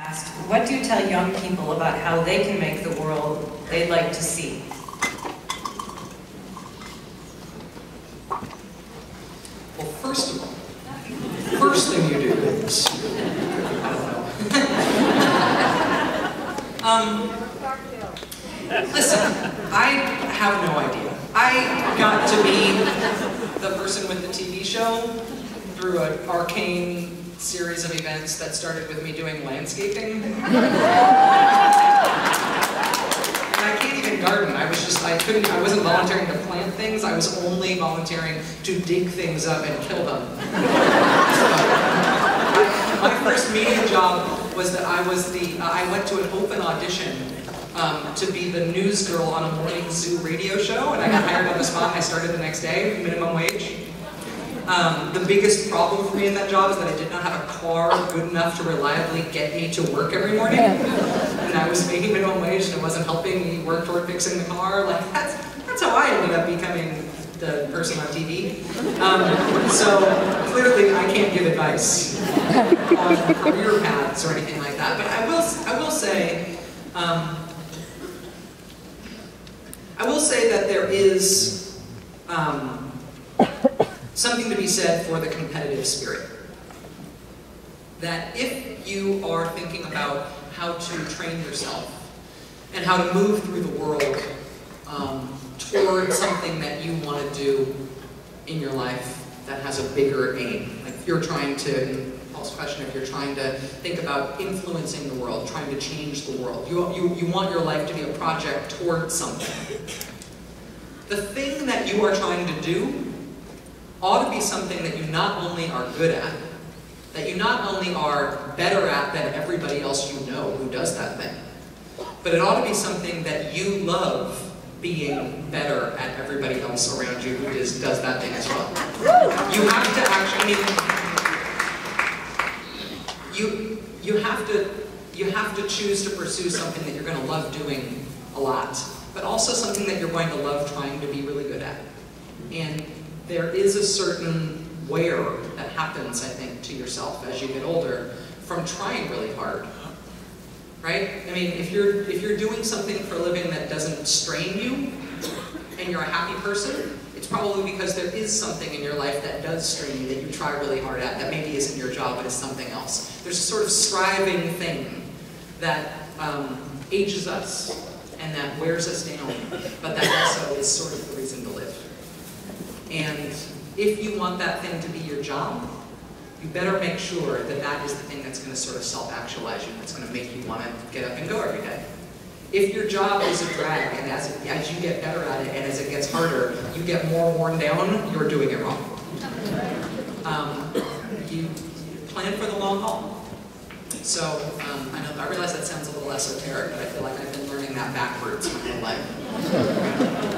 asked, what do you tell young people about how they can make the world they'd like to see? Well, first of all, first thing you do is, I don't know. Listen, I have no idea. I got to be the person with the TV show through an arcane series of events that started with me doing landscaping. And I can't even garden. I wasn't volunteering to plant things. I was only volunteering to dig things up and kill them. My first media job was that I went to an open audition to be the news girl on a morning zoo radio show, and I got hired on the spot. I started the next day, minimum wage. The biggest problem for me in that job is that I did not have a car good enough to reliably get me to work every morning. And I was making minimum wage and it wasn't helping me work toward fixing the car. Like, that's how I ended up becoming the person on TV. So clearly I can't give advice on career paths or anything like that. But I will say that there is something to be said for the competitive spirit. That if you are thinking about how to train yourself and how to move through the world toward something that you want to do in your life that has a bigger aim, like if you're trying to, Paul's question, if you're trying to think about influencing the world, trying to change the world, you want your life to be a project towards something. The thing that you are trying to do ought to be something that you not only are good at, that you not only are better at than everybody else you know who does that thing, but it ought to be something that you love being better at everybody else around you who does that thing as well. You have to actually, you have to choose to pursue something that you're going to love doing a lot, but also something that you're going to love trying to be really good at. And there is a certain wear that happens, I think, to yourself as you get older from trying really hard, right? I mean, if you're doing something for a living that doesn't strain you, and you're a happy person, it's probably because there is something in your life that does strain you, that you try really hard at, that maybe isn't your job, but is something else. There's a sort of striving thing that ages us, and that wears us down, but that also is sort of the reason to live. And if you want that thing to be your job, you better make sure that that is the thing that's going to sort of self-actualize you, that's going to make you want to get up and go every day. If your job is a drag, and as you get better at it, and as it gets harder, you get more worn down, you're doing it wrong. You plan for the long haul. So, I realize that sounds a little esoteric, but I feel like I've been learning that backwards my whole life.